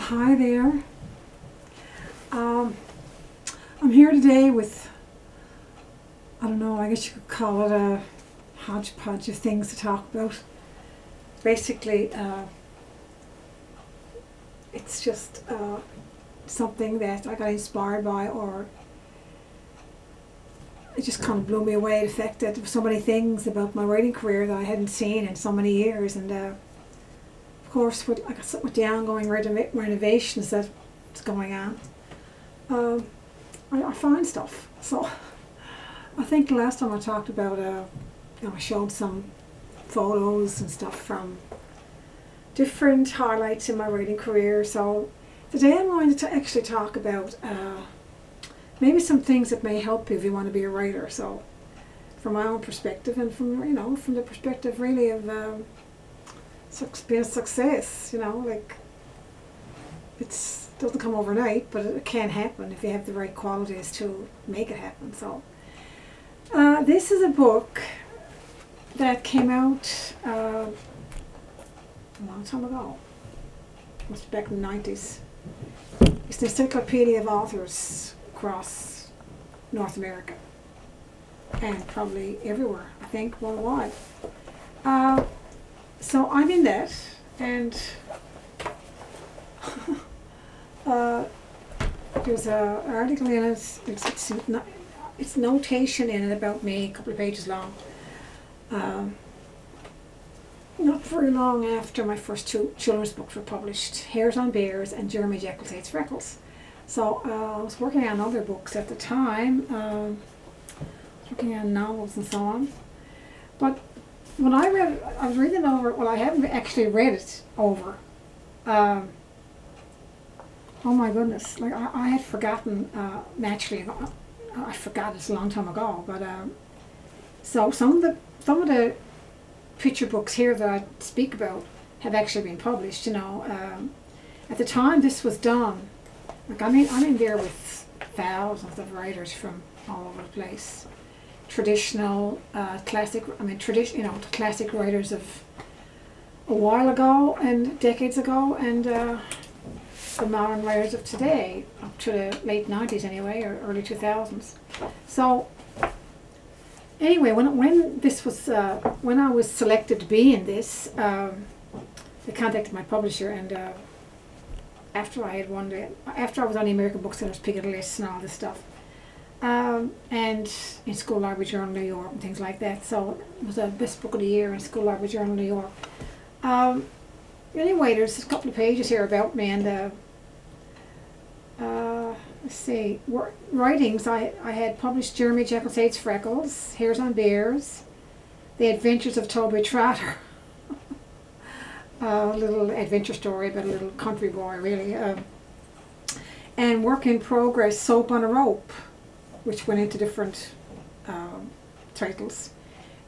Hi there. I'm here today with, I don't know, I guess you could call it a hodgepodge of things to talk about. Basically, it's just something that I got inspired by, or it just kind of blew me away, the fact that there were so many things about my writing career that I hadn't seen in so many years. And of course, with the ongoing renovations that's going on, I find stuff. So I think the last time I talked about, I showed some photos and stuff from different highlights in my writing career. So today I'm going to actually talk about maybe some things that may help you if you want to be a writer. So from my own perspective, and from the perspective really of being a success, like it doesn't come overnight, but it can happen if you have the right qualities to make it happen. So this is a book that came out a long time ago. It was back in the 90s. It's the Encyclopedia of authors across North America and probably everywhere, I think, worldwide. So I'm in that, and there's an article in it. It's notation in it about me, a couple of pages long. Not very long after my first two children's books were published, Hares on Bears and Jeremy Jekyll Takes Freckles. So I was working on other books at the time, working on novels and so on. But when I was reading over, well, I haven't actually read it over. Oh my goodness, like I had forgotten, naturally, I forgot this a long time ago, but so some of the picture books here that I speak about have actually been published, At the time this was done, like I'm in there with thousands of writers from all over the place. Traditional, classic writers of a while ago and decades ago, and the modern writers of today, up to the late 90s anyway, or early 2000s. So anyway, when this was, when I was selected to be in this, they contacted my publisher, and after I was on the American Booksellers picking lists and all this stuff, and in School Library Journal New York and things like that. So it was the best book of the year in School Library Journal New York. Anyway, there's a couple of pages here about me, and let's see, writings. I had published Jeremy Jekyll Takes Freckles, Hares on Bears, The Adventures of Toby Trotter, a little adventure story about a little country boy, really, and Work in Progress, Soap on a Rope, which went into different titles.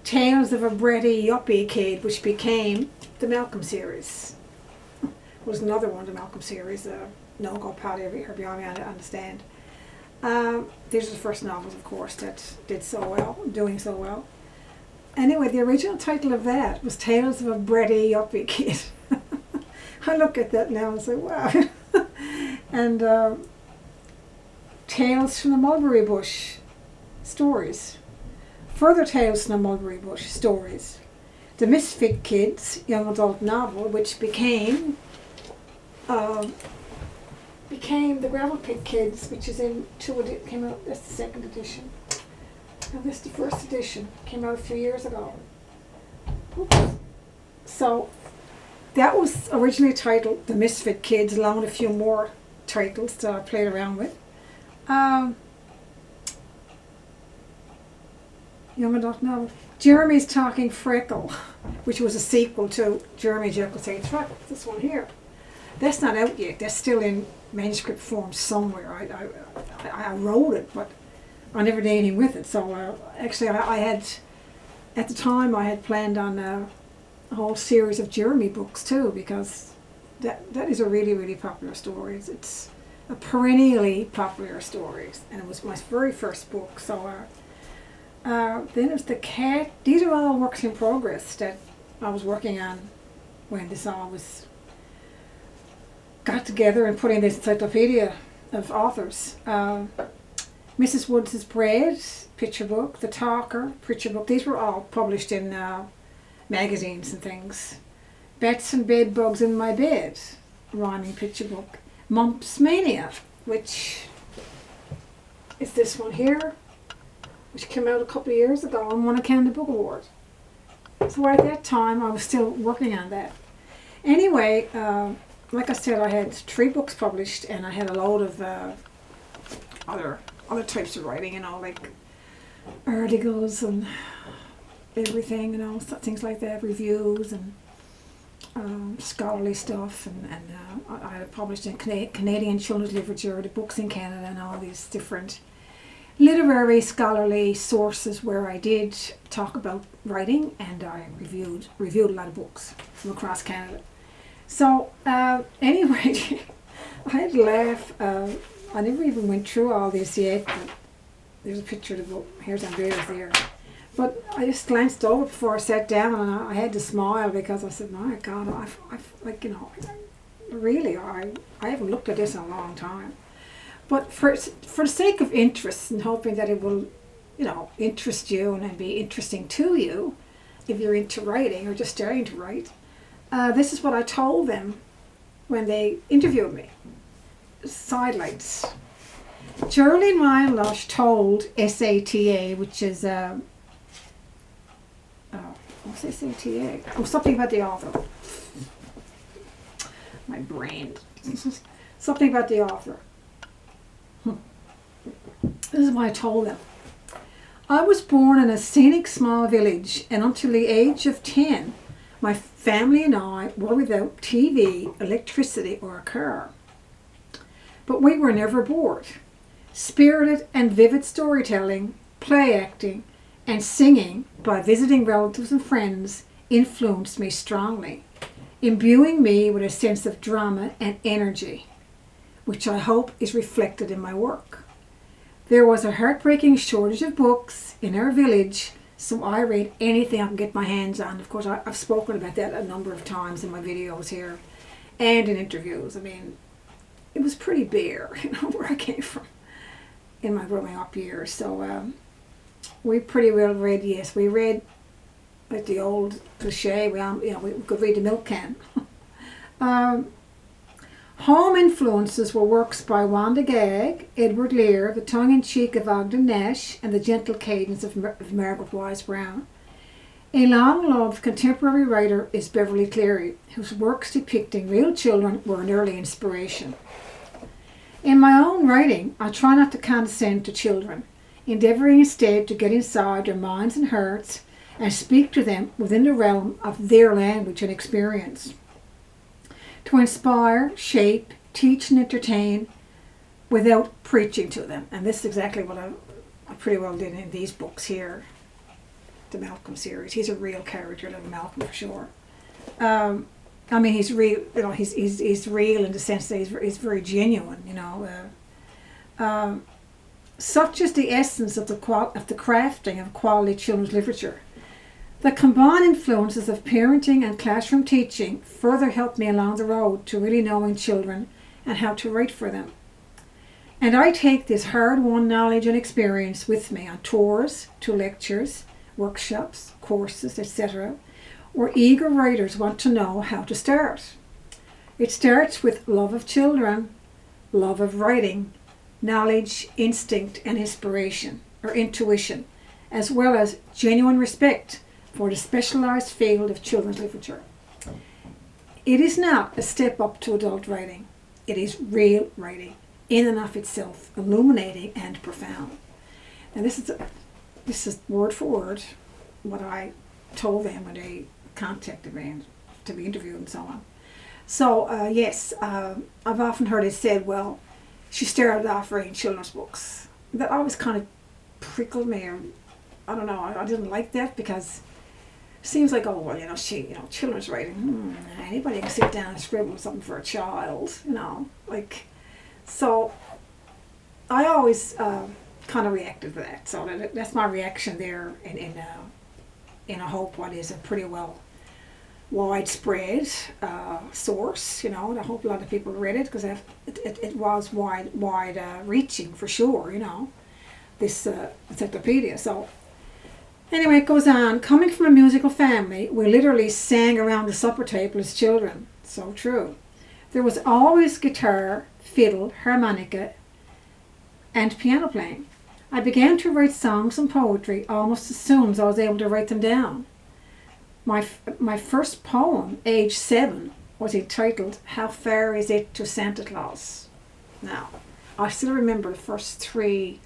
Tales of a Bretty Yuppie Kid, which became the Malcolm series. Was another one of the Malcolm series, No Go Paddy or Beyond Me, I understand. These are the first novels, of course, that did so well, doing so well. Anyway, the original title of that was Tales of a Bretty Yuppie Kid. I look at that now and say, wow. And Tales from the Mulberry Bush stories. Further Tales from the Mulberry Bush stories. The Misfit Kids young adult novel, which became the Gravel Pit Kids, which is in came out. That's the second edition. And this is the first edition. Came out a few years ago. Oops. So that was originally titled The Misfit Kids, along with a few more titles that I played around with. Young adult novel. Jeremy's Talking Freckle, which was a sequel to Jeremy Jekyll Takes Freckles. This one here. That's not out yet. That's still in manuscript form somewhere. I wrote it, but I never did anything with it. So actually, I had, at the time, I had planned on a whole series of Jeremy books too, because that is a really, really popular story. It's a perennially popular story, and it was my very first book. So then there's The Cat. These are all works in progress that I was working on when this all was got together and put in this encyclopedia of authors. Mrs. Woods' Bread, picture book. The Talker, picture book. These were all published in magazines and things. Bats and Bed Bugs in My Bed, rhyming picture book. Mumps Mania, which is this one here, which came out a couple of years ago and won a Canada Book Award. So at that time I was still working on that. Anyway, like I said, I had 3 books published, and I had a load of other types of writing, like articles and everything, things like that, reviews and scholarly stuff, and I had published in Canadian children's literature, the books in Canada, and all these different literary scholarly sources where I did talk about writing, and I reviewed a lot of books from across Canada. So anyway, I had to laugh. I never even went through all this yet, but there's a picture of the book. Here's Andrea's there. But I just glanced over before I sat down, and I had to smile because I said, my God, really, I haven't looked at this in a long time. But for the sake of interest, and hoping that it will, interest you and be interesting to you, if you're into writing or just starting to write, this is what I told them when they interviewed me. Sidelights. Geraldine Ryan Lush told SATA, which is what's SATA? Oh, something about the author. My brain. Something about the author. This is what I told them. I was born in a scenic small village, and until the age of 10, my family and I were without TV, electricity, or a car. But we were never bored. Spirited and vivid storytelling, play acting, and singing by visiting relatives and friends influenced me strongly, imbuing me with a sense of drama and energy, which I hope is reflected in my work. There was a heartbreaking shortage of books in our village, so I read anything I can get my hands on. Of course, I've spoken about that a number of times in my videos here and in interviews. I mean, it was pretty bare, where I came from in my growing up years. So we pretty well read, yes. We read, like the old cliche, we could read the milk can. Home influences were works by Wanda Gag, Edward Lear, the tongue-in-cheek of Ogden Nash, and the gentle cadence of Margaret Wise Brown. A long-loved contemporary writer is Beverly Cleary, whose works depicting real children were an early inspiration. In my own writing, I try not to condescend to children, endeavouring instead to get inside their minds and hearts and speak to them within the realm of their language and experience. To inspire, shape, teach, and entertain without preaching to them. And this is exactly what I pretty well did in these books here, the Malcolm series. He's a real character, little Malcolm, for sure. I mean, he's real. He's real in the sense that he's very genuine. Such is the essence of the crafting of quality children's literature. The combined influences of parenting and classroom teaching further helped me along the road to really knowing children and how to write for them. And I take this hard-won knowledge and experience with me on tours, to lectures, workshops, courses, etc., where eager writers want to know how to start. It starts with love of children, love of writing, knowledge, instinct, and inspiration, or intuition, as well as genuine respect for the specialized field of children's literature. It is not a step up to adult writing. It is real writing, in and of itself, illuminating and profound. And this is word for word what I told them when they contacted me to be interviewed and so on. So yes, I've often heard it said, well, she started off writing children's books. That always kind of prickled me, or I don't know, I didn't like that, because it seems like, oh, well, children's writing, anybody can sit down and scribble something for a child, so I always kind of reacted to that. So that's my reaction there in I hope what is a pretty well widespread source, and I hope a lot of people read it, because it was wide reaching for sure, this encyclopedia. So anyway, it goes on. Coming from a musical family, we literally sang around the supper table as children. So true. There was always guitar, fiddle, harmonica, and piano playing. I began to write songs and poetry almost as soon as I was able to write them down. My first poem, age 7, was entitled "How Far Is It to Santa Claus?" Now, I still remember the first 2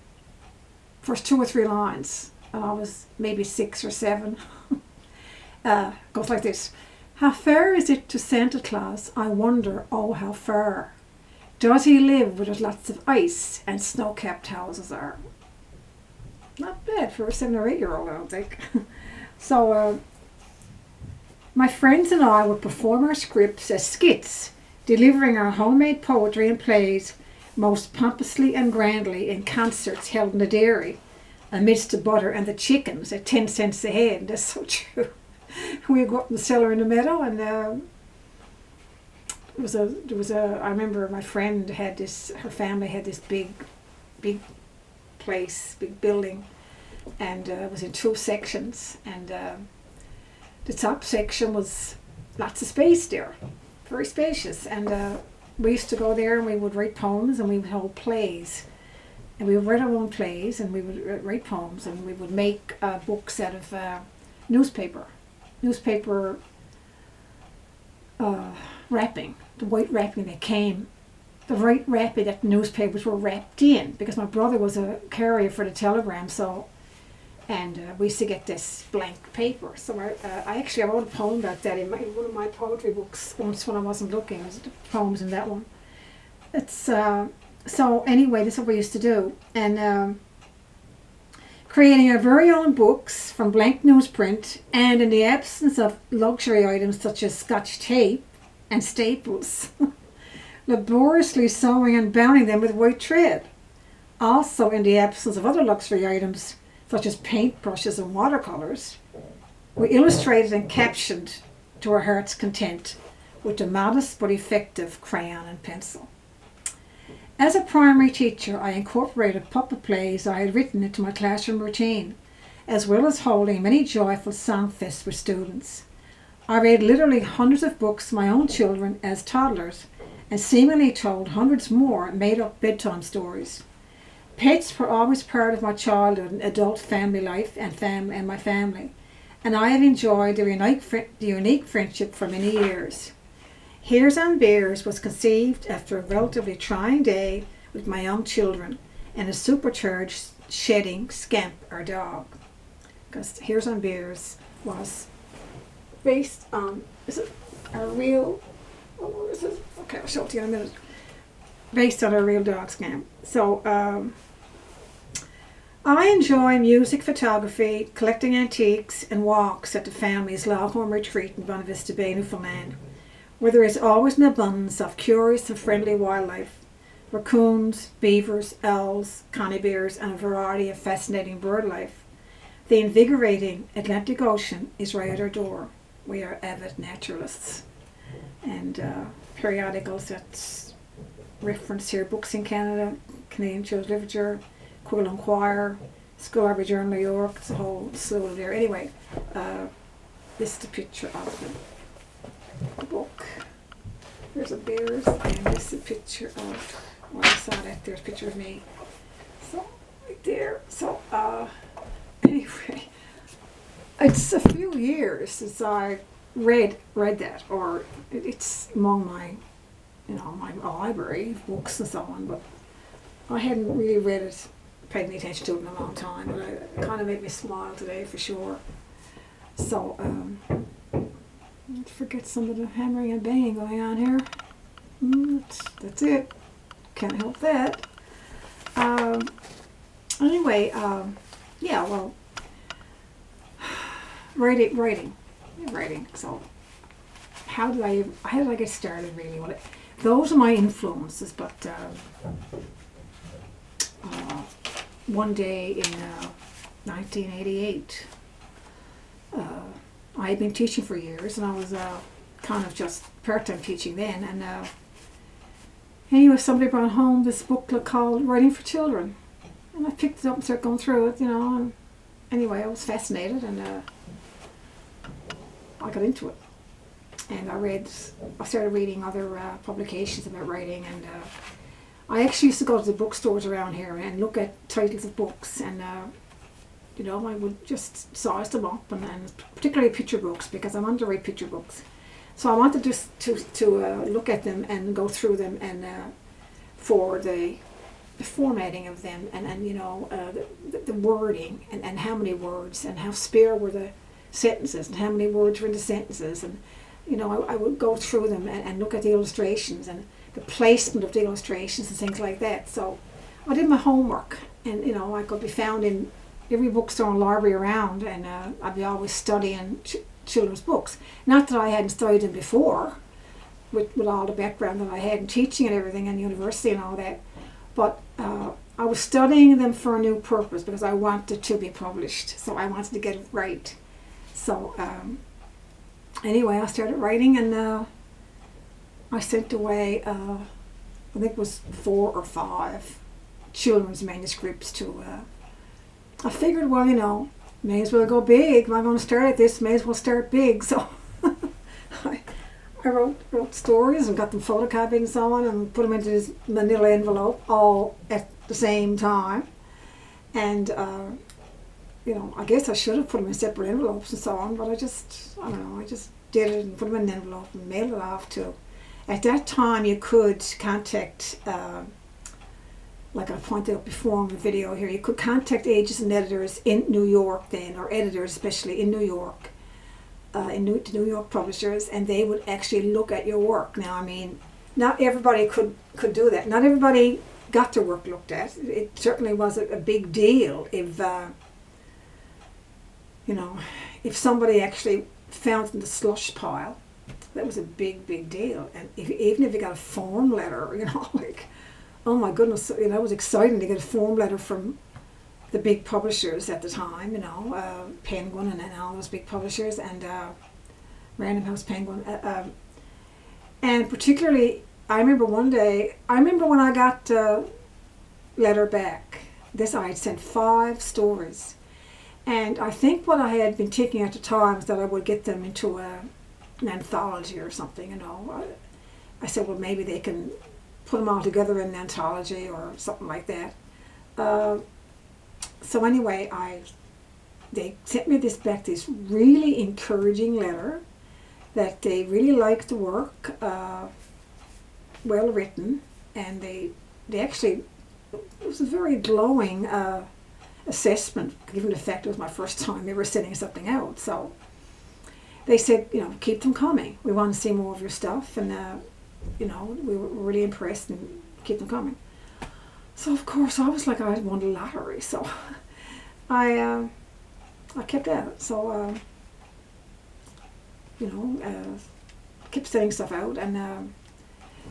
or 3 lines. I was maybe 6 or 7. Goes like this. How far is it to Santa Claus? I wonder, oh how far. Does he live where there's lots of ice and snow-capped houses are? Not bad for a 7 or 8-year-old, I don't think. So, my friends and I would perform our scripts as skits, delivering our homemade poetry and plays most pompously and grandly in concerts held in the dairy, amidst the butter and the chickens at 10 cents a head. That's so true. We would go up in the cellar in the meadow, and there was a. I remember my friend had this. Her family had this big place, big building, and it was in 2 sections, and the top section was lots of space there, very spacious, and we used to go there and we would write poems and we would hold plays, and we would write our own plays and we would write poems, and we would make books out of newspaper wrapping, the white wrapping that came, the white wrapping that the newspapers were wrapped in, because my brother was a carrier for the telegram, and we used to get this blank paper. So I actually wrote a poem about that in one of my poetry books once when I wasn't looking. It was the poems in that one. It's so anyway, this is what we used to do, and creating our very own books from blank newsprint, and in the absence of luxury items such as Scotch tape and staples, laboriously sewing and bounding them with white thread. Also, in the absence of other luxury items such as paintbrushes and watercolors, we illustrated and captioned to our heart's content with a modest but effective crayon and pencil. As a primary teacher, I incorporated puppet plays I had written into my classroom routine, as well as holding many joyful song fests with students. I read literally hundreds of books to my own children as toddlers, and seemingly told hundreds more made-up bedtime stories. Pets were always part of my childhood and adult family life and my family, and I have enjoyed the unique friendship for many years. Here's on Beers was conceived after a relatively trying day with my young children and a supercharged shedding scamp or dog. Because Here's on Beers was based on, is it a real, what is it? Okay, I'll show it to you in a minute. Based on a real dog scamp. So, I enjoy music, photography, collecting antiques, and walks at the family's log home retreat in Bonavista Bay, Newfoundland, where there is always an abundance of curious and friendly wildlife, raccoons, beavers, owls, coney bears, and a variety of fascinating bird life. The invigorating Atlantic Ocean is right at our door. We are avid naturalists. And periodicals that reference here, Books in Canada, Canadian Children's Literature, Quill Quire, Scholarly Journal, New York, it's a whole slew of there. Anyway, this is the picture of the book. There's a bears, and this is a picture of, well, I saw that, there's a picture of me. So, right there. So, anyway, it's a few years since I read that, or it's among my, my library of books and so on, but I hadn't really read it, paid any attention to it in a long time, but it kind of made me smile today for sure. So, forget some of the hammering and banging going on here. That's it. Can't help that. Anyway, yeah, well, writing. So, how did I get started really? Well, those are my influences, but one day in 1988, I had been teaching for years, and I was kind of just part-time teaching then. And anyway, somebody brought home this booklet called Writing for Children, and I picked it up and started going through it, and anyway, I was fascinated, and I got into it. And I started reading other publications about writing, and I actually used to go to the bookstores around here and look at titles of books, and I would just size them up, and particularly picture books, because I wanted to write picture books. So I wanted just to look at them and go through them, and for the formatting of them, and the wording, and how many words, and how spare were the sentences, and how many words were in the sentences, and I would go through them and look at the illustrations and the placement of the illustrations and things like that. So I did my homework, and I could be found in every bookstore and library around, and I'd be always studying children's books. Not that I hadn't studied them before, with all the background that I had in teaching and everything, and university and all that, but I was studying them for a new purpose, because I wanted to be published, so I wanted to get it right. So anyway, I started writing, and I sent away, I think it was 4 or 5 children's manuscripts to, I figured, well, may as well go big. If I'm going to start at this, may as well start big. So I wrote stories and got them photocopied and so on, and put them into this manila envelope all at the same time. And, I guess I should have put them in separate envelopes and so on, but I just did it and put them in an envelope and mailed it off to. At that time, you could contact, like I pointed out before in the video here, you could contact agents and editors in New York then, or editors especially in New York, the New York publishers, and they would actually look at your work. Now, I mean, not everybody could do that. Not everybody got their work looked at. It certainly was a big deal if somebody actually found it in the slush pile. That was a big deal. And even if you got a form letter, like, oh my goodness, it was exciting to get a form letter from the big publishers at the time, Penguin and all those big publishers, and Random House Penguin. And particularly, I remember when I got a letter back, I had sent 5 stories. And I think what I had been thinking at the time was that I would get them into an anthology or something, I said, well, maybe they can put them all together in an anthology or something like that. So anyway, they sent me this really encouraging letter, that they really liked the work, well written, and they actually, it was a very glowing assessment, given the fact it was my first time ever sending something out. So they said, keep them coming. We want to see more of your stuff, and we were really impressed, and keep them coming. So of course I was like, I had won the lottery. So I kept at it. So kept sending stuff out, and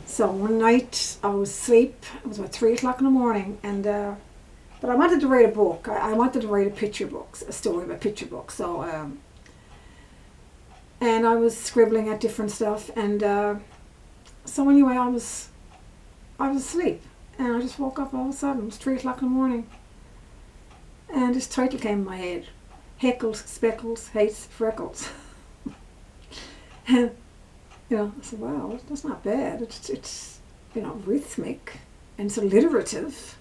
so one night I was asleep. It was about 3 o'clock in the morning, and but I wanted to write a book. I wanted to write a story about picture books. So and I was scribbling at different stuff, and so anyway, I was asleep, and I just woke up all of a sudden. It was 3 o'clock in the morning, and this title came in my head: Heckles, Speckles, Hates, Freckles. And I said, wow, that's not bad. It's rhythmic, and it's alliterative.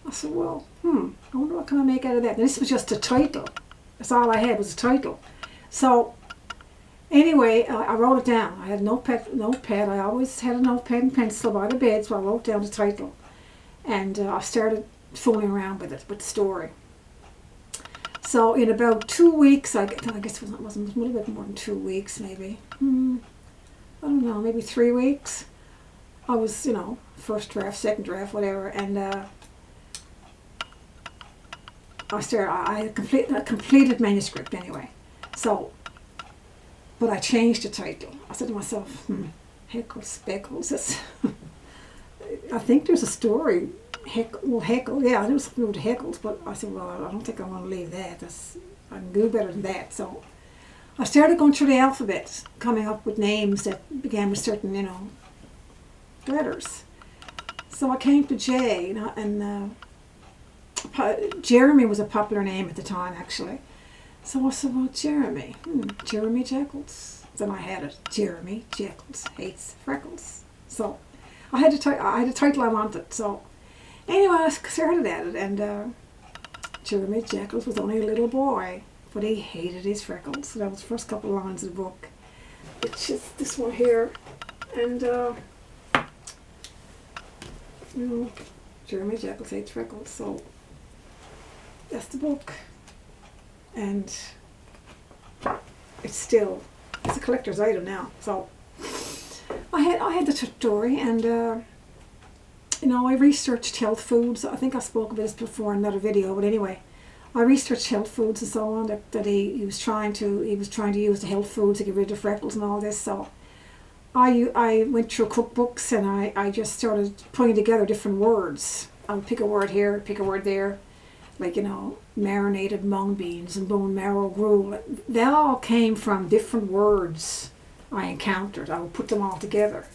I said, well, I wonder what can I make out of that. And this was just a title. That's all I had, was a title. So anyway, I wrote it down. I had a notepad. I always had a notepad and pencil by the bed, so I wrote down the title. And I started fooling around with the story. So in about 2 weeks, I guess it wasn't a little bit more than 2 weeks, maybe. I don't know, maybe 3 weeks. I was, first draft, second draft, whatever, and I had a completed manuscript anyway. So, but I changed the title. I said to myself, Heckle, Speckles. I think there's a story, Heckle, yeah, there was something with Heckles, but I said, well, I don't think I want to leave that. I can do better than that. So I started going through the alphabet, coming up with names that began with certain, letters. So I came to J, and Jeremy was a popular name at the time, actually. So I said, well, Jeremy Jekyll's. Then I had it, Jeremy Jekyll's hates freckles. So I had a title I wanted. So anyway, I started at it, and Jeremy Jekyll was only a little boy, but he hated his freckles. So that was the first couple of lines of the book. It's just this one here, and Jeremy Jekyll hates freckles. So that's the book, and it's a collector's item now. So I had the story, and I researched health foods. I think I spoke about this before in another video, but anyway, I researched health foods and so on that he was trying to use the health foods to get rid of freckles and all this. So I went through cookbooks, and I just started putting together different words. I would pick a word here, pick a word there, like marinated mung beans and bone marrow gruel. They all came from different words I encountered. I would put them all together,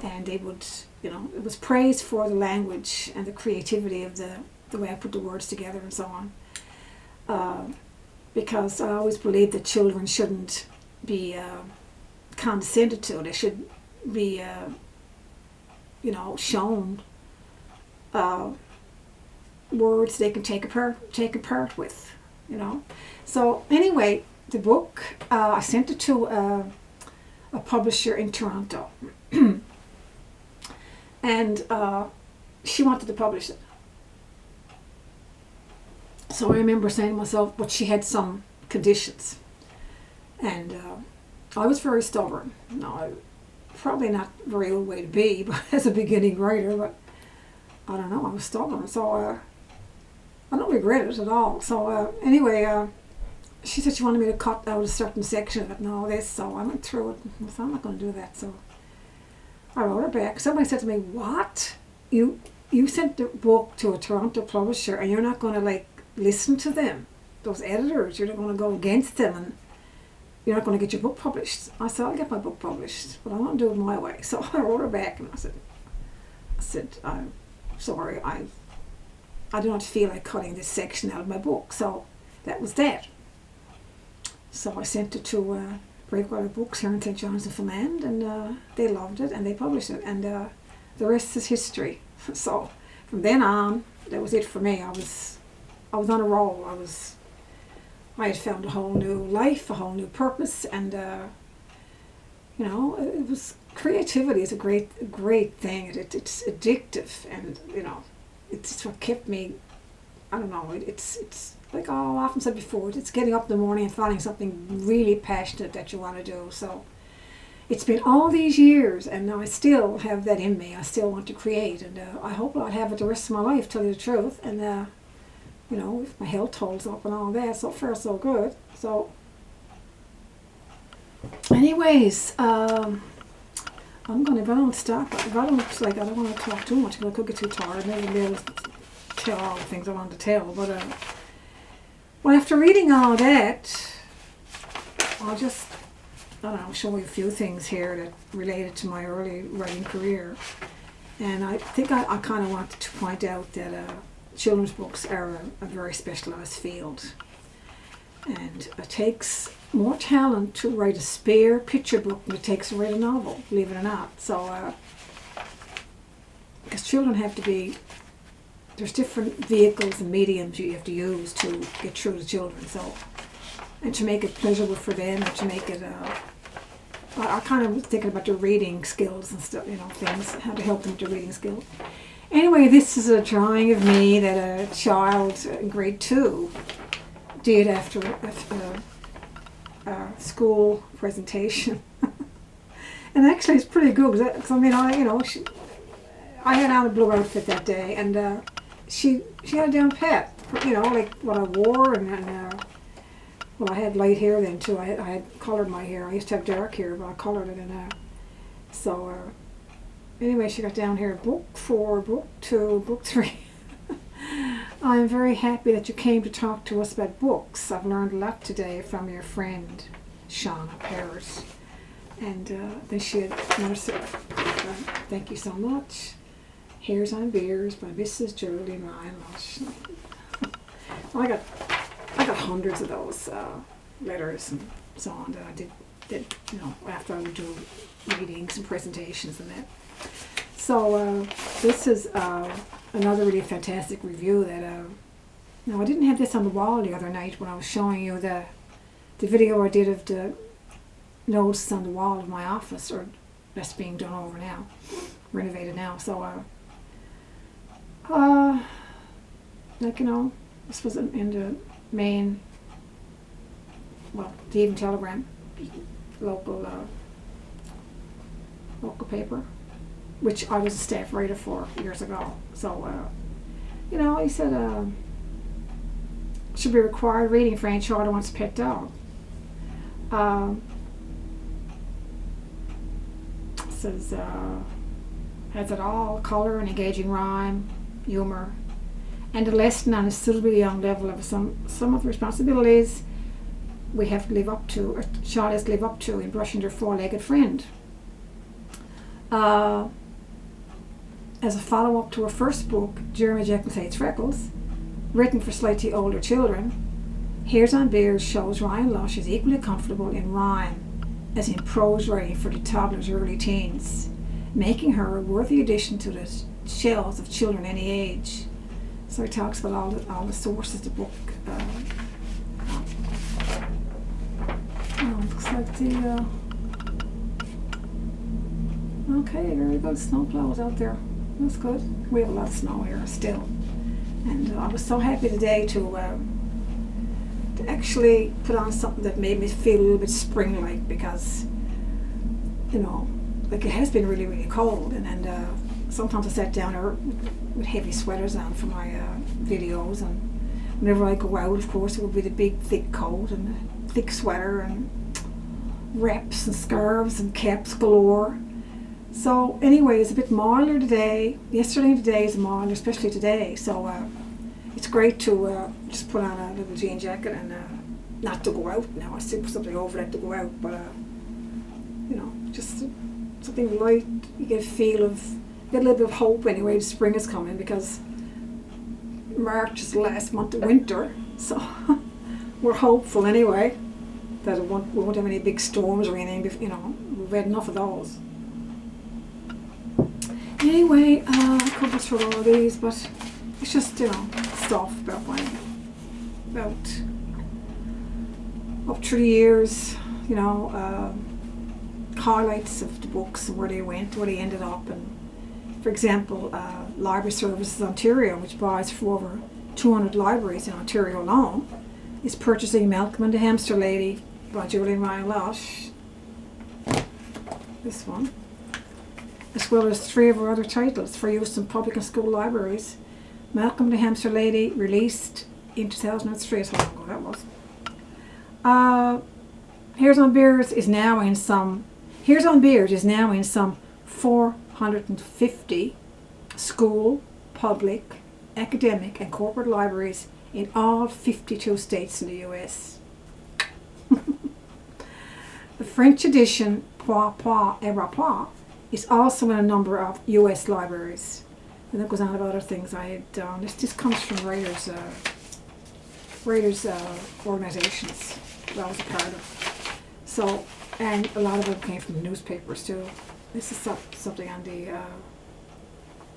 and they would, it was praised for the language and the creativity of the way I put the words together and so on. Because I always believed that children shouldn't be condescended to. They should be, shown words they can take apart with, So anyway, the book, I sent it to a publisher in Toronto, and she wanted to publish it. So I remember saying to myself, but she had some conditions, and I was very stubborn. Probably not a very old way to be, but as a beginning writer, but I don't know, I was stubborn, so I don't regret it at all. So anyway, she said she wanted me to cut out a certain section of it and all this, so I went through it and I thought, I'm not going to do that. So I wrote her back. Somebody said to me, what? You sent the book to a Toronto publisher and you're not going to listen to them, those editors? You're not going to go against them, and you're not going to get your book published? I said, I'll get my book published, but I want to do it my way. So I wrote her back and I said, I'm sorry, I do not feel like cutting this section out of my book. So that was that. So I sent it to Breakwater Books here in St. John's, Newfoundland, and they loved it and they published it, and the rest is history. So from then on, that was it for me. I was on a roll. I had found a whole new life, a whole new purpose, and it was, creativity is a great thing. It's addictive, and it's what kept me. I don't know. It's like I often said before. It's getting up in the morning and finding something really passionate that you want to do. So it's been all these years, and I still have that in me. I still want to create, and I hope I'll have it the rest of my life. Tell you the truth, and if my health holds up and all that, so far so good. So, anyways, I'm gonna. If I don't stop, if I don't I don't want to talk too much because I could get too tired. I'm never be able to tell all the things I want to tell. But after reading all that, I'll just show you a few things here that related to my early writing career. And I think I kind of wanted to point out that children's books are a very specialized field, and it takes more talent to write a spare picture book than it takes to write a novel, believe it or not. So because children have to be, there's different vehicles and mediums you have to use to get through to children, so, and to make it pleasurable for them, and to make it I kind of was thinking about their reading skills and stuff, things, how to help them with their reading skills. Anyway, this is a drawing of me that a child in grade 2 did after a school presentation. And actually it's pretty good, because I had on a blue outfit that day, and she had it down pat, like what I wore, and well, I had light hair then too. I had colored my hair. I used to have dark hair, but I colored it, and so anyway, she got down here, book 4, book 2, book 3. I'm very happy that you came to talk to us about books. I've learned a lot today from your friend. Shauna Paris. And then she had another thank you so much. Hairs on Beers by Mrs. Geraldine Ryan Lush. I got hundreds of those letters and so on that I did after I would do readings and presentations and that. So this is another really fantastic review that now I didn't have this on the wall the other night when I was showing you the video I did of the notes on the wall of my office, or that's being done over now, renovated now. So this was in the main, the Evening Telegram, local paper, which I was a staff writer for years ago. So, he said, should be required reading for any child who wants a pet dog. Says, has it all, colour and engaging rhyme, humour, and a lesson on a suitably young level of some of the responsibilities we have to live up to, or child has to live up to in brushing their four-legged friend. As a follow-up to her first book, Jeremy Jekyll Hates Freckles, written for slightly older children, Hairs on Beers shows Ryan Lush is equally comfortable in rhyme as in prose writing for the toddler's early teens, making her a worthy addition to the shelves of children any age. So he talks about all the sources the book. Looks like the. Okay, very good. Snowplows out there. That's good. We have a lot of snow here still, and I was so happy today to actually put on something that made me feel a little bit spring-like, because it has been really, really cold, and sometimes I sat down there with heavy sweaters on for my videos, and whenever I go out, of course, it would be the big thick coat and thick sweater and wraps and scarves and caps galore. So anyway, it's a bit milder today. Yesterday and today is milder, especially today. So it's great to just put on a little jean jacket and not to go out now. I still put something over that to go out, but just something light. You get a little bit of hope anyway. The spring is coming, because March is the last month of winter, so we're hopeful anyway that we won't have any big storms or anything. We've had enough of those. Anyway, I could go through all of these, but it's just, stuff about up through the years, highlights of the books and where they went, where they ended up. And for example, Library Services Ontario, which buys for over 200 libraries in Ontario alone, is purchasing Malcolm and the Hamster Lady by Julian Ryan Lush. This one. As well as 3 of her other titles for use in public and school libraries. Malcolm the Hamster Lady, released in 2003, that's how long ago that was. Hairs on Beers is now in some 450 school, public, academic and corporate libraries in all 52 states in the US. The French edition, Pois Pois et Rapport, is also in a number of US libraries. And that goes on about other things I had done. This comes from writers' organizations that I was a part of. So, and a lot of them came from the newspapers too. This is something on the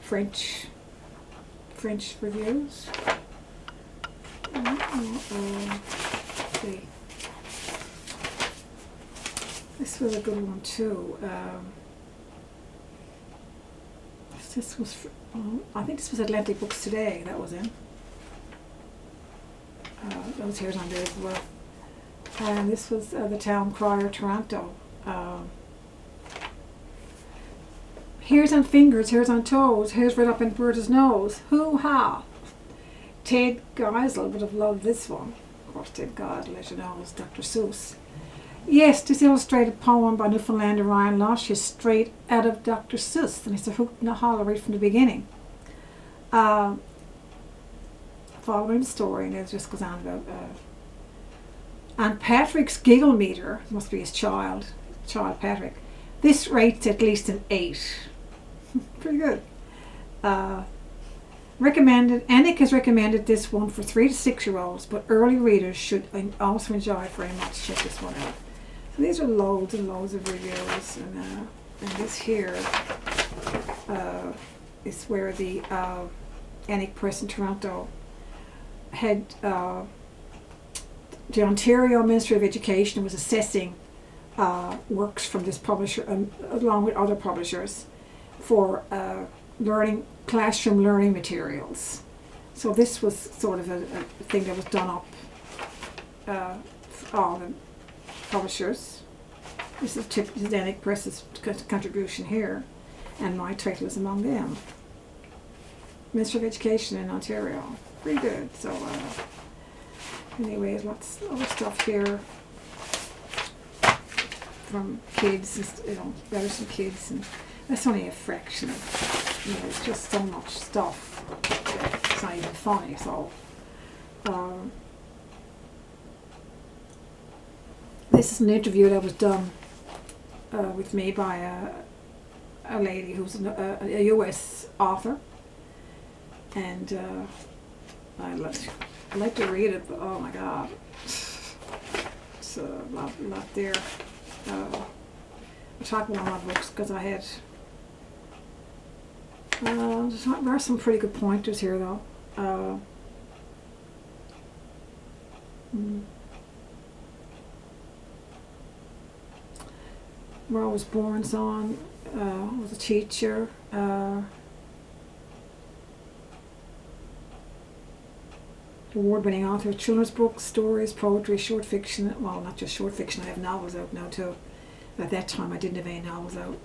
French reviews. Let's see. This was a good one too. This was, I think this was Atlantic Books Today. That was in. That was Hairs on Beers as well. And this was the Town Crier, Toronto. Hairs on fingers, hairs on toes, hairs right up in Berta's nose. Hoo-ha! Ted Geisel would have loved this one. Of course, Ted Geisel, as you know, is Dr. Seuss. Yes, this illustrated poem by Newfoundlander Ryan Lush is straight out of Dr. Seuss, and it's a hoot and a holler right from the beginning. Following the story, and it just goes on about And Patrick's giggle meter, must be his child Patrick, this rates at least an 8. Pretty good. Recommended. Ennick has recommended this one for 3 to 6 year olds, but early readers should also enjoy it very much. Check this one out. So these are loads and loads of reviews, and this here is where the Ennick Press in Toronto had the Ontario Ministry of Education was assessing works from this publisher along with other publishers for classroom learning materials. So this was sort of a thing that was done up for all the publishers. This is Ennick Press's contribution here, and my title is among them. Ministry of Education in Ontario. Pretty good. So anyways, lots of other stuff here from kids, letters from kids, and that's only a fraction of, it's just so much stuff. It's not even funny. So this is an interview that was done with me by a lady who's a US author, and I like to read it, but oh my God, it's a lot there. I talk about my books because I had there are some pretty good pointers here though. Where I was born, so on. Was a teacher. Award-winning author of children's books, stories, poetry, short fiction. Well, not just short fiction. I have novels out now too. At that time, I didn't have any novels out.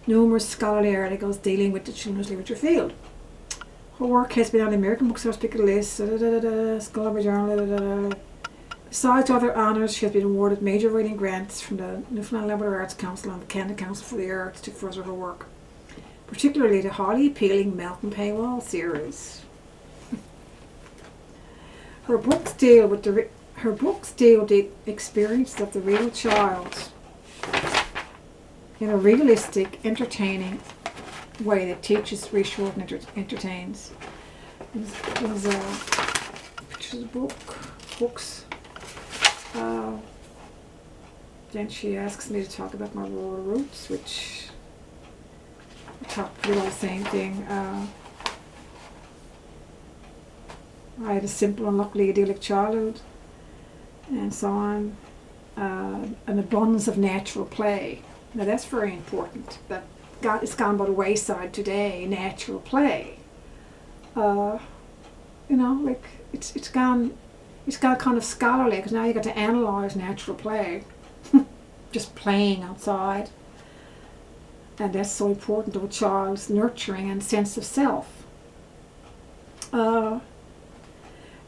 Numerous scholarly articles dealing with the children's literature field. Her work has been on the American Bookseller Pick List, Scholarly Journal. Besides other honours, she has been awarded major writing grants from the Newfoundland Labrador Arts Council and the Canada Council for the Arts to further her work, particularly the highly appealing Mountain Paywall series. Her books deal with the experience of the real child in a realistic, entertaining way that teaches, reassures, and entertains. There's pictures of books. Then she asks me to talk about my rural roots, which I talk pretty well the same thing. I had a simple and luckily idyllic childhood, and so on. An abundance of natural play. Now that's very important. It's gone by the wayside today. Natural play. Like it's gone kind of scholarly because now you got to analyze natural play, just playing outside, and that's so important to a child's nurturing and sense of self.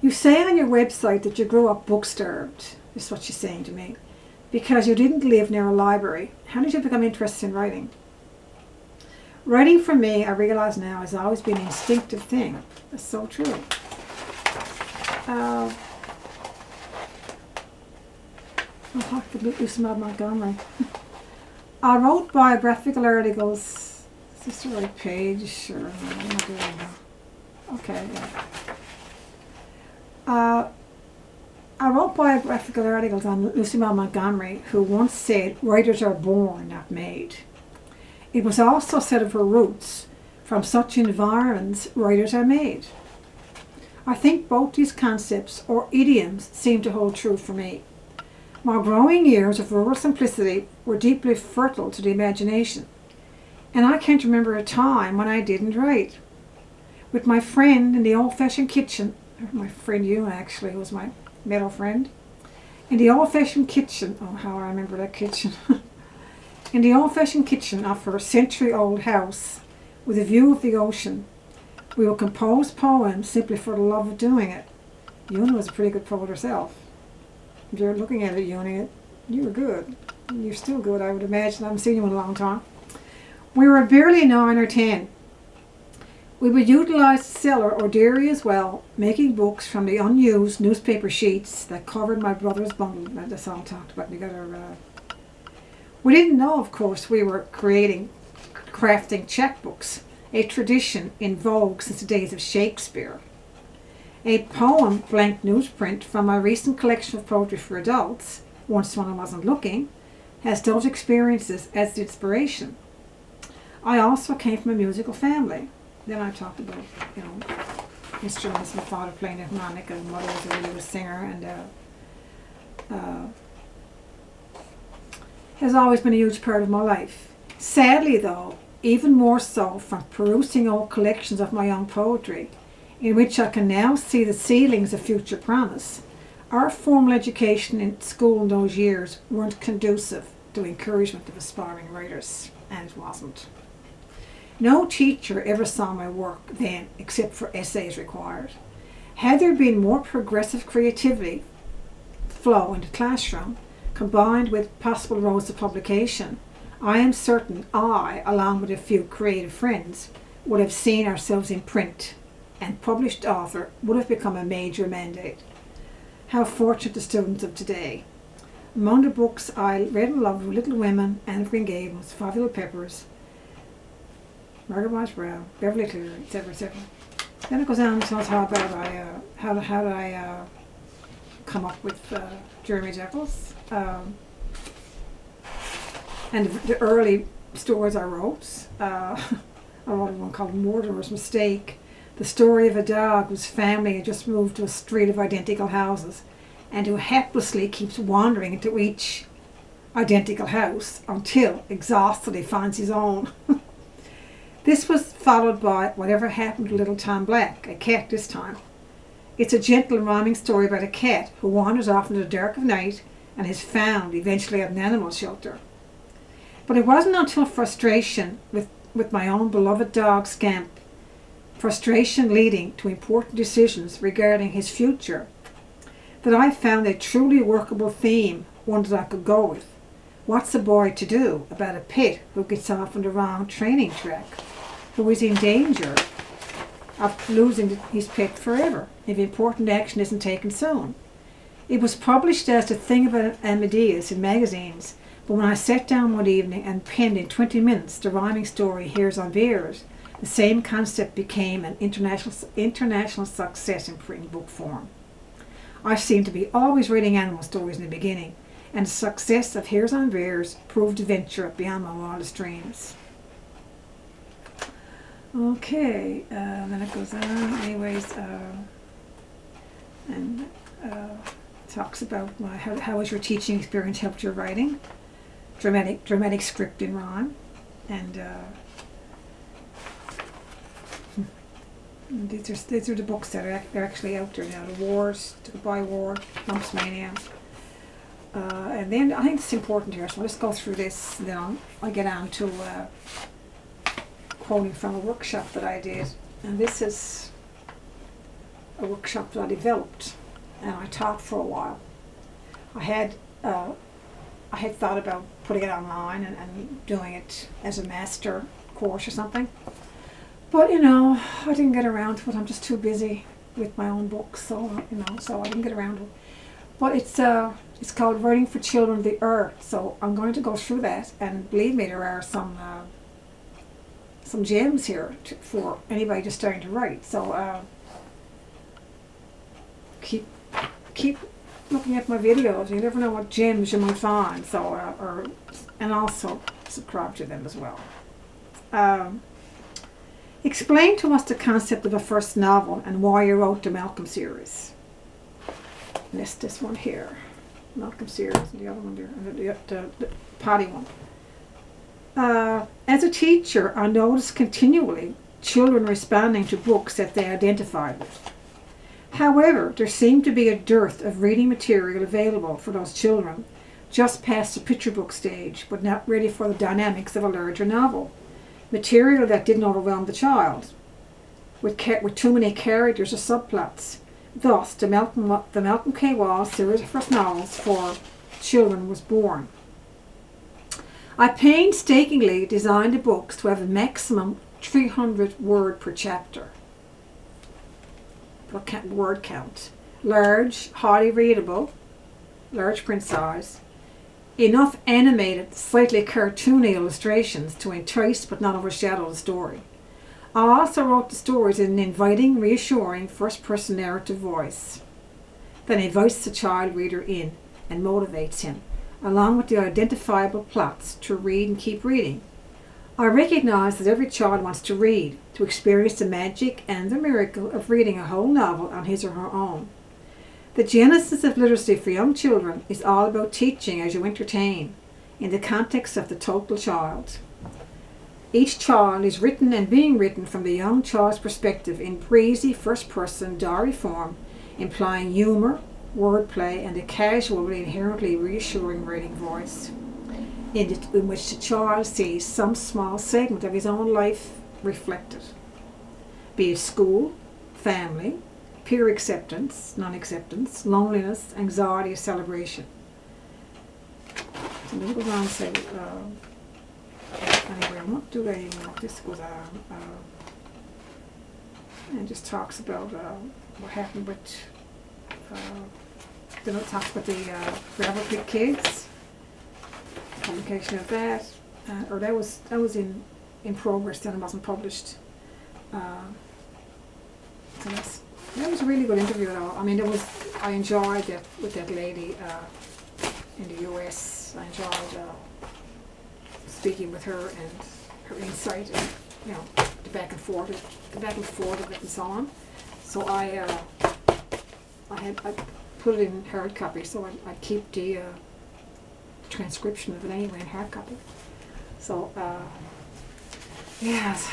You say on your website that you grew up book-starved, is what she's saying to me, because you didn't live near a library. How did you become interested in writing? Writing for me, I realize now, has always been an instinctive thing. That's so true. I'll talk to Lucy Montgomery. I wrote biographical articles. Is this the right page? Or am I doing that? Okay, yeah. I wrote biographical articles on Lucy Montgomery, who once said, "Writers are born, not made." It was also said of her roots, "From such environs, writers are made." I think both these concepts, or idioms, seem to hold true for me. My growing years of rural simplicity were deeply fertile to the imagination, and I can't remember a time when I didn't write. With my friend in the old-fashioned kitchen, my friend Ewan actually, who was my meadow friend, in the old-fashioned kitchen, oh how I remember that kitchen, in the old-fashioned kitchen of her century-old house with a view of the ocean, we would compose poems simply for the love of doing it. Ewan was a pretty good poet herself. If you're looking at it, Ewan, you were good. You're still good, I would imagine. I haven't seen you in a long time. We were barely 9 or 10. We would utilise the cellar or dairy as well, making books from the unused newspaper sheets that covered my brother's bundle that the song talked about together. We didn't know, of course, we were crafting checkbooks, a tradition in vogue since the days of Shakespeare. A poem blank newsprint from my recent collection of poetry for adults, once when I wasn't looking, has those experiences as the inspiration. I also came from a musical family. Then I talked about, instruments, my father playing the harmonica, and mother was a really good singer, and has always been a huge part of my life. Sadly though, even more so from perusing old collections of my own poetry, in which I can now see the seedlings of future promise, our formal education in school in those years weren't conducive to encouragement of aspiring writers, and it wasn't. No teacher ever saw my work then except for essays required. Had there been more progressive creativity flow in the classroom, combined with possible roads to publication, I am certain I, along with a few creative friends, would have seen ourselves in print, and published author would have become a major mandate. How fortunate the students of today. Among the books I read and loved were Little Women, Anne of Green Gables, Five Little Peppers, Margaret Wise Brown, Beverly Cleary, etc., etc. Then it goes on to tell us how did I come up with Jeremy Jeffels, and the early stories I wrote. I wrote one called Mortimer's Mistake. The story of a dog whose family had just moved to a street of identical houses, and who helplessly keeps wandering into each identical house until, exhausted, he finds his own. This was followed by Whatever Happened to Little Tom Black, a cat this time. It's a gentle rhyming story about a cat who wanders off into the dark of night and is found eventually at an animal shelter. But it wasn't until frustration with my own beloved dog Scamp, frustration leading to important decisions regarding his future, that I found a truly workable theme, one that I could go with. What's a boy to do about a pet who gets off on the wrong training track, who is in danger of losing his pet forever if important action isn't taken soon? It was published as The Thing About Amadeus in magazines, but when I sat down one evening and penned in 20 minutes the rhyming story Here's on Beers, the same concept became an international success in print book form. I seemed to be always reading animal stories in the beginning, and the success of Here's on Beers proved a venture beyond my wildest dreams. Okay, then it goes on. Anyways, and talks about how has your teaching experience helped your writing? Dramatic script in rhyme, and these are the books that are actually out there now. The Wars, The Goodbye War, Lumps Mania. And then I think it's important here, so let's go through this, and then I'll get on to quoting from a workshop that I did. And this is a workshop that I developed, and I taught for a while. I had thought about putting it online and doing it as a master course or something. But, I didn't get around to it. I'm just too busy with my own books, so I didn't get around to it. But it's called Writing for Children of the Earth, so I'm going to go through that, and believe me, there are some gems here for anybody just starting to write. So keep looking at my videos. You never know what gems you might find. So and also subscribe to them as well. Explain to us the concept of a first novel and why you wrote the Malcolm series. And this one here, Malcolm series, and the other one there, and the potty one. As a teacher, I noticed continually children responding to books that they identified with. However, there seemed to be a dearth of reading material available for those children, just past the picture book stage, but not ready for the dynamics of a larger novel. Material that didn't overwhelm the child, with too many characters or subplots. Thus, the Malcolm K. Wall series of first novels for children was born. I painstakingly designed the books to have a maximum 300 word per chapter. Word count. Large, highly readable, large print size. Enough animated, slightly cartoony illustrations to entice but not overshadow the story. I also wrote the stories in an inviting, reassuring, first-person narrative voice that invites the child reader in and motivates him, along with the identifiable plots to read and keep reading. I recognise that every child wants to read, to experience the magic and the miracle of reading a whole novel on his or her own. The genesis of literacy for young children is all about teaching as you entertain, in the context of the total child. Each child is written and being written from the young child's perspective in breezy first-person diary form, implying humour, wordplay, and a casual but inherently reassuring reading voice, in which the child sees some small segment of his own life reflected, be it school, family, peer acceptance, non-acceptance, loneliness, anxiety, or celebration. So this goes on to say, anyway, I won't do that anymore. This goes on and just talks about what happened with, then it talks about the Gravel Creek Kids, publication of that, or that was in progress then, it wasn't published. So that was a really good interview though. I mean, I enjoyed it with that lady in the US. I enjoyed speaking with her and her insight and, you know, the back and forth of it and so on. So I put it in hard copy, so I keep the transcription of it anyway in hard copy. So yes,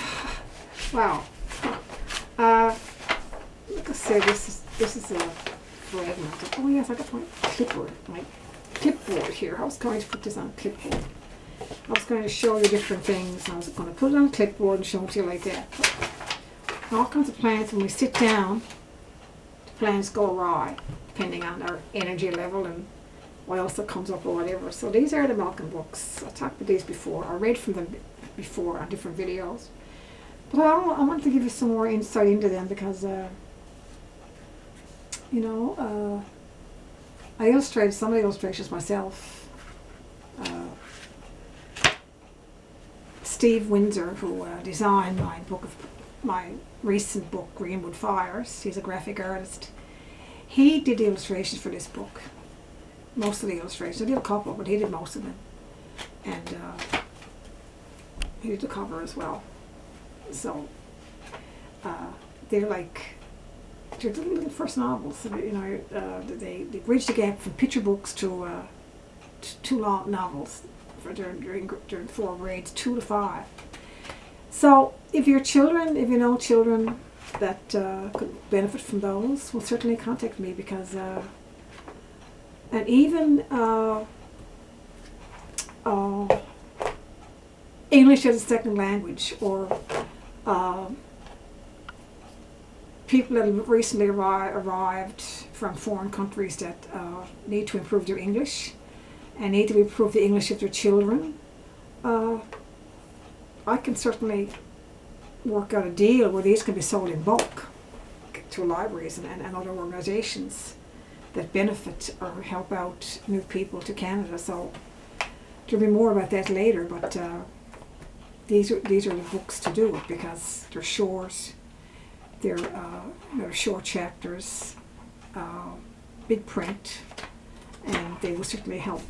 wow. Like I said, this is a fragment. Oh yes, I got my clipboard here. I was going to put this on a clipboard. I was going to show you different things. I was going to put it on a clipboard and show it to you like that. But all kinds of plans, when we sit down, the plans go awry, depending on our energy level and what else that comes up or whatever. So these are the Malcolm books. I talked about these before. I read from them before on different videos. But I want to give you some more insight into them because, you know, I illustrated some of the illustrations myself. Steve Windsor, who designed my recent book, Greenwood Fires, he's a graphic artist. He did the illustrations for this book. Most of the illustrations. I did a couple, but he did most of them. And he did the cover as well. So they're the little first novels. You know, they bridge the gap from picture books to two long novels during 4 grades, 2 to 5. So if you know children that could benefit from those, will certainly contact me because, and even English as a second language, or people that have recently arrived from foreign countries that need to improve their English and need to improve the English of their children. I can certainly work out a deal where these can be sold in bulk to libraries and other organizations that benefit or help out new people to Canada. So there'll be more about that later, but these are the books to do it because they're short, they're short chapters, big print, and they will certainly help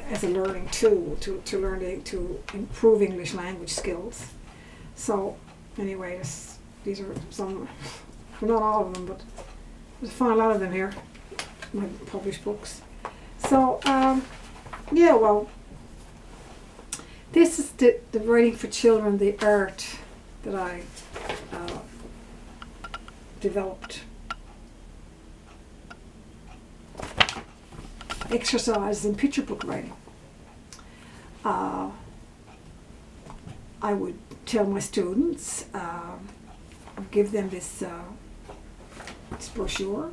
as a learning tool to learn to improve English language skills. So anyway, these are some, well, not all of them, but there's a lot of them here, my published books. So yeah, well, this is the writing for children, the art that I developed. Exercises in picture book writing. I would tell my students, give them this brochure,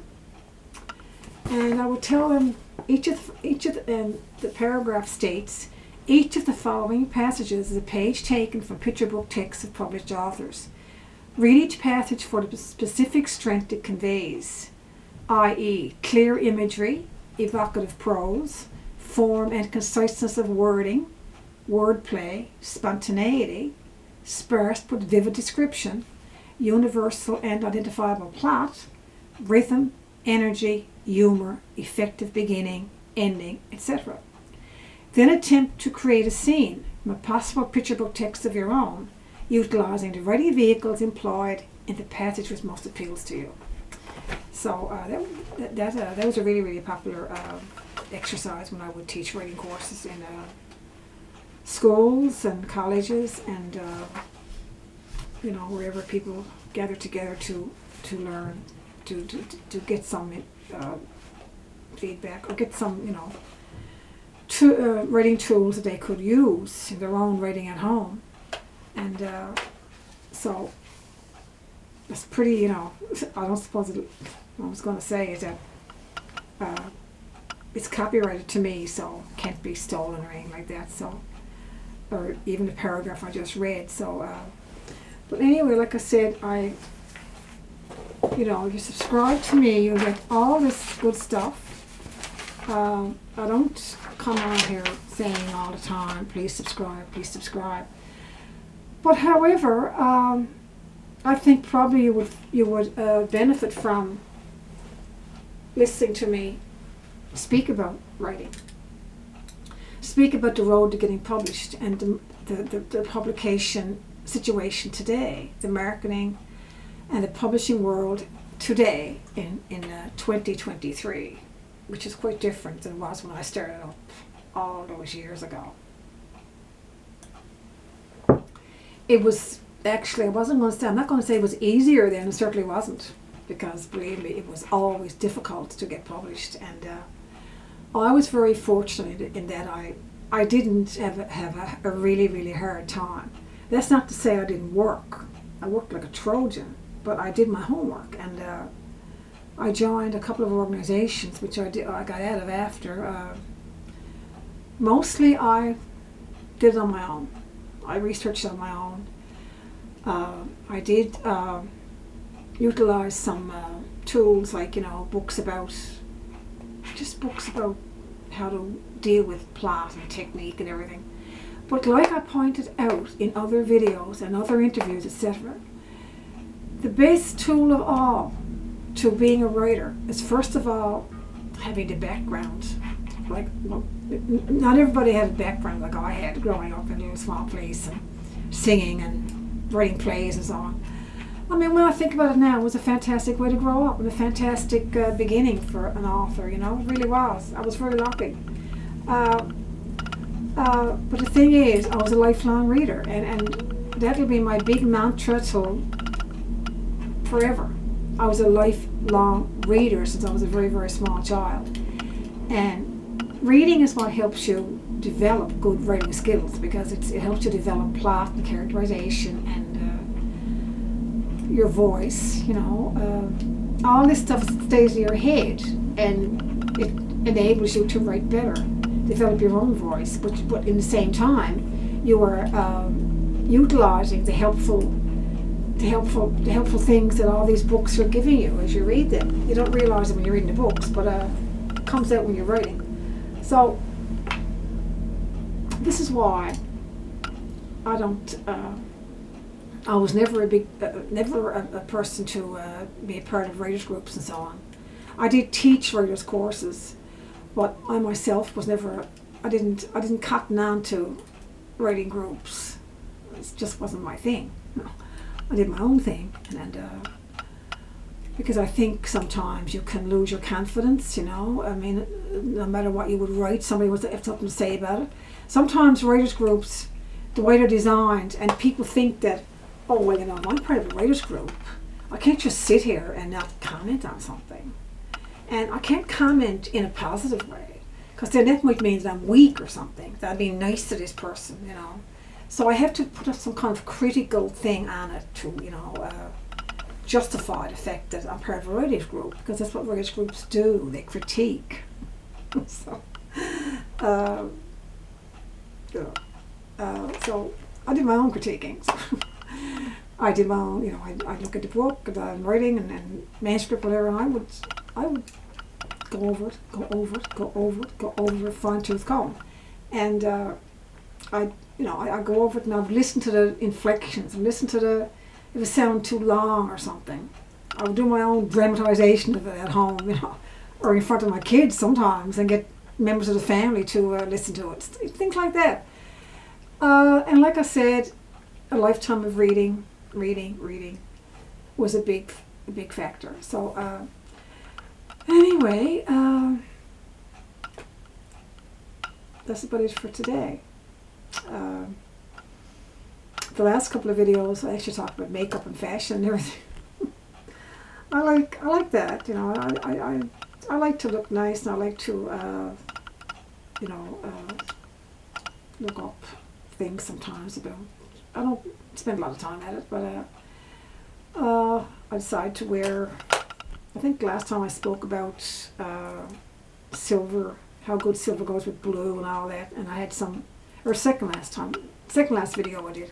and I would tell them each of the paragraph states Each of the following passages is a page taken from picture book texts of published authors. Read each passage for the specific strength it conveys, i.e. clear imagery, evocative prose, form and conciseness of wording, wordplay, spontaneity, sparse but vivid description, universal and identifiable plot, rhythm, energy, humour, effective beginning, ending, etc. Then attempt to create a scene from a possible picture book text of your own, utilising the writing vehicles employed in the passage which most appeals to you. So that was a really, really popular exercise when I would teach writing courses in schools and colleges and wherever people gather together to learn, to get some feedback or get some writing tools that they could use in their own writing at home. And so it's pretty, I don't suppose what I was going to say is that it's copyrighted to me, so it can't be stolen or anything like that. So, or even the paragraph I just read. So, but anyway, like I said, if you subscribe to me, you'll get all this good stuff. I don't come on here saying all the time, please subscribe, please subscribe. But however, I think probably you would benefit from listening to me speak about writing, speak about the road to getting published and the publication situation today, the marketing and the publishing world today in 2023, which is quite different than it was when I started up all those years ago. It was actually, I'm not going to say it was easier then, it certainly wasn't, because believe me, it was always difficult to get published, and I was very fortunate in that I didn't have a really, really hard time. That's not to say I didn't work. I worked like a Trojan, but I did my homework, and I joined a couple of organizations which I got out of after. Mostly I did it on my own. I researched on my own. I did utilize some tools like, books about how to deal with plot and technique and everything. But like I pointed out in other videos and other interviews, etc., the best tool of all to being a writer is first of all having the background. Not everybody had a background like I had growing up in a little small place and singing and writing plays and so on. I mean, when I think about it now, it was a fantastic way to grow up and a fantastic beginning for an author, it really was. I was very lucky. But the thing is, I was a lifelong reader, and that'll be my big mantra till forever. I was a lifelong reader since I was a very, very small child. And reading is what helps you develop good writing skills, because it helps you develop plot and characterization and your voice, all this stuff stays in your head, and it enables you to write better, develop your own voice, but in the same time you are utilizing the helpful things that all these books are giving you as you read them. You don't realize it when you're reading the books, but it comes out when you're writing. So this is why I don't. I was never a person to be a part of writers groups and so on. I did teach writers courses, but I myself was never. I didn't cotton on to writing groups. It just wasn't my thing. No. I did my own thing, and because I think sometimes you can lose your confidence. I mean, no matter what you would write, somebody would have something to say about it. Sometimes writers groups, the way they're designed, and people think that, oh, well, I'm part of a writers group. I can't just sit here and not comment on something. And I can't comment in a positive way, because then that might mean that I'm weak or something, that I'm being nice to this person, So I have to put up some kind of critical thing on it to, justify the fact that I'm part of a writers group, because that's what writers groups do. They critique. So, You know. So I did my own critiquing. So I did my own, I'd look at the book that I'm writing and manuscript, whatever, and I would go over it, fine tooth comb. And I go over it and I'd listen to the inflections and listen to if it sounded too long or something. I would do my own dramatization of it at home, or in front of my kids sometimes, and get members of the family to listen to it, things like that. And like I said, a lifetime of reading was a big factor. So anyway, that's about it for today. The last couple of videos I actually talked about makeup and fashion and everything. I like that, I like to look nice, and I like to look up things sometimes about. I don't spend a lot of time at it, but I decide to wear. I think last time I spoke about silver, how good silver goes with blue and all that, and I had second last video I did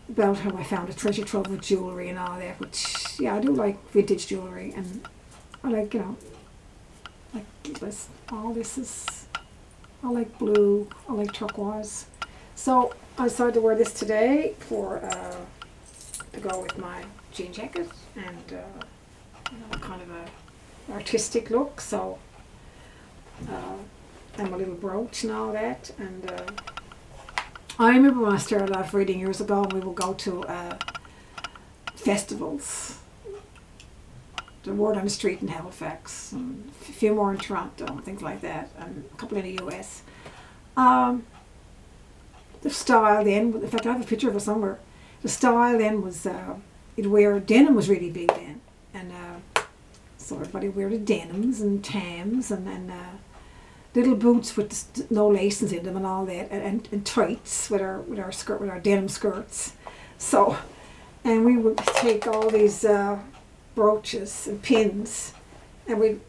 about how I found a treasure trove of jewellery and all that, which, I do like vintage jewellery, and I like, I like blue, I like turquoise. So I decided to wear this today to go with my jean jacket and kind of a artistic look. So and my little brooch and all that. And I remember when I started off reading years ago, we would go to festivals. The Word on the Street in Halifax, and a few more in Toronto, and things like that, and a couple in the US. The style then, in fact I have a picture of it somewhere, the style then was, denim was really big then, and so everybody wore the denims and tams and little boots with no laces in them and all that, and tights with our denim skirts. So, and we would take all these brooches and pins, and we'd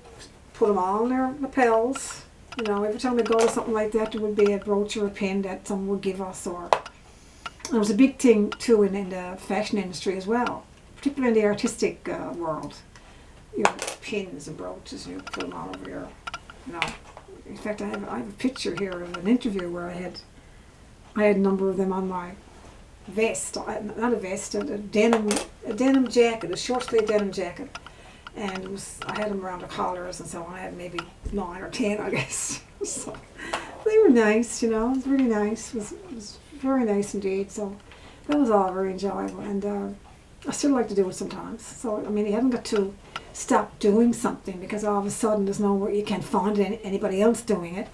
put them all on their lapels. Every time we go to something like that, there would be a brooch or a pin that someone would give us. Or it was a big thing too in the fashion industry as well, particularly in the artistic world. Pins and brooches, you put them all over your, In fact, I have a picture here of an interview where I had a number of them on my vest, not a vest, a denim jacket, a short sleeve denim jacket, and I had them around the collars and so on. I had maybe 9 or 10, I guess. So they were nice, it was really nice. It was very nice indeed. So that was all very enjoyable, and I still like to do it sometimes. So you haven't got to stop doing something because all of a sudden there's nowhere you can't find anybody else doing it.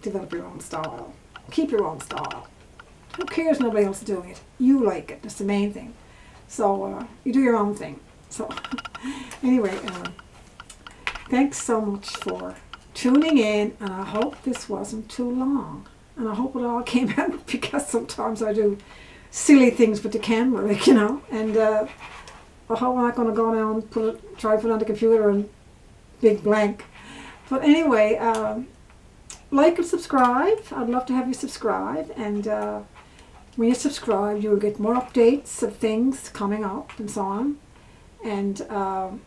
Develop your own style. Keep your own style. Who cares nobody else is doing it? You like it. That's the main thing. So you do your own thing. So anyway, thanks so much for tuning in, and I hope this wasn't too long. And I hope it all came out, because sometimes I do silly things with the camera, and I hope I'm not going to go now and try to put it on the computer and big blank. But anyway, like and subscribe. I'd love to have you subscribe, and when you subscribe, you'll get more updates of things coming up and so on. And I'd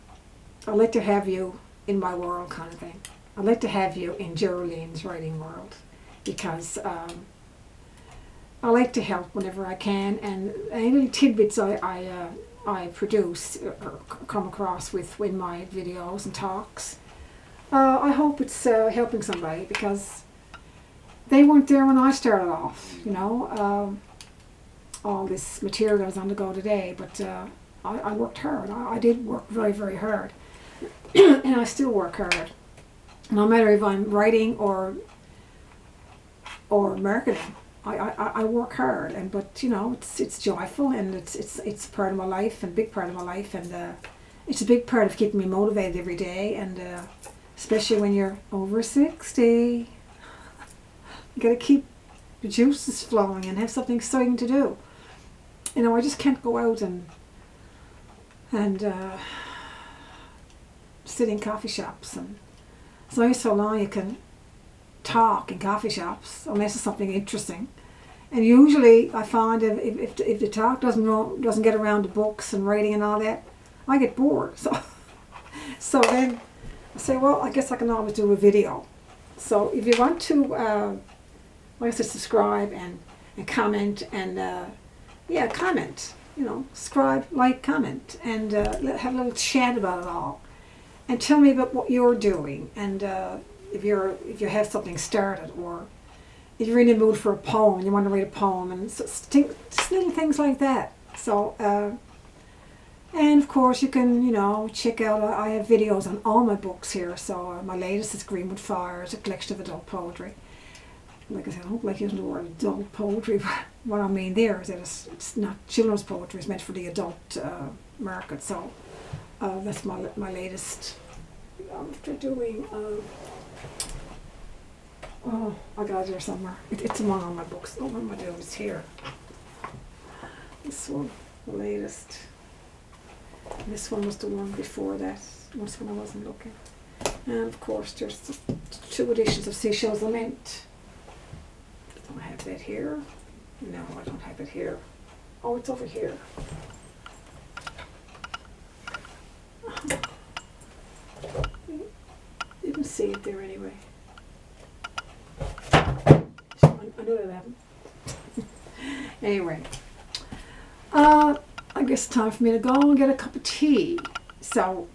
like to have you in my world, kind of thing. I'd like to have you in Geraldine's writing world, because I like to help whenever I can, and any little tidbits I produce or come across in my videos and talks, I hope it's helping somebody, because they weren't there when I started off, all this material is on the go today, but I worked hard. I did work very, very hard, and I still work hard, no matter if I'm writing or marketing. I work hard, but it's joyful, and it's part of my life, and a big part of my life, and it's a big part of keeping me motivated every day, and especially when you're over 60, you got to keep the juices flowing and have something exciting to do. I just can't go out and sit in coffee shops, and it's only so long you can talk in coffee shops unless it's something interesting. And usually I find if the talk doesn't get around to books and writing and all that, I get bored. So then I say, well, I guess I can always do a video. So if you want to, like I said, subscribe and comment and comment. Subscribe, like, comment, and have a little chat about it all, and tell me about what you're doing, and if you have something started, or if you're in the mood for a poem, you want to write a poem, and just little things like that. So, and of course you can, check out, I have videos on all my books here. So my latest is Greenwood Fire. It's a collection of adult poetry. Like I said, I don't like using the word adult poetry, but what I mean there is that it's not children's poetry, it's meant for the adult market. So that's my latest. After doing, I got it here somewhere. It's among all my books. Oh, what am I doing? It's here. This one, the latest. This one was the one before that. Once when I wasn't looking. And of course, there's the 2 editions of Seashells Lament. I have that here. No, I don't have it here. Oh, it's over here. Didn't see it there anyway. I knew I haven't. Anyway, I guess it's time for me to go and get a cup of tea. So,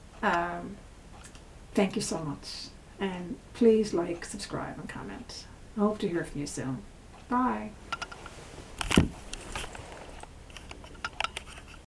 thank you so much. And please like, subscribe, and comment. I hope to hear from you soon. Bye.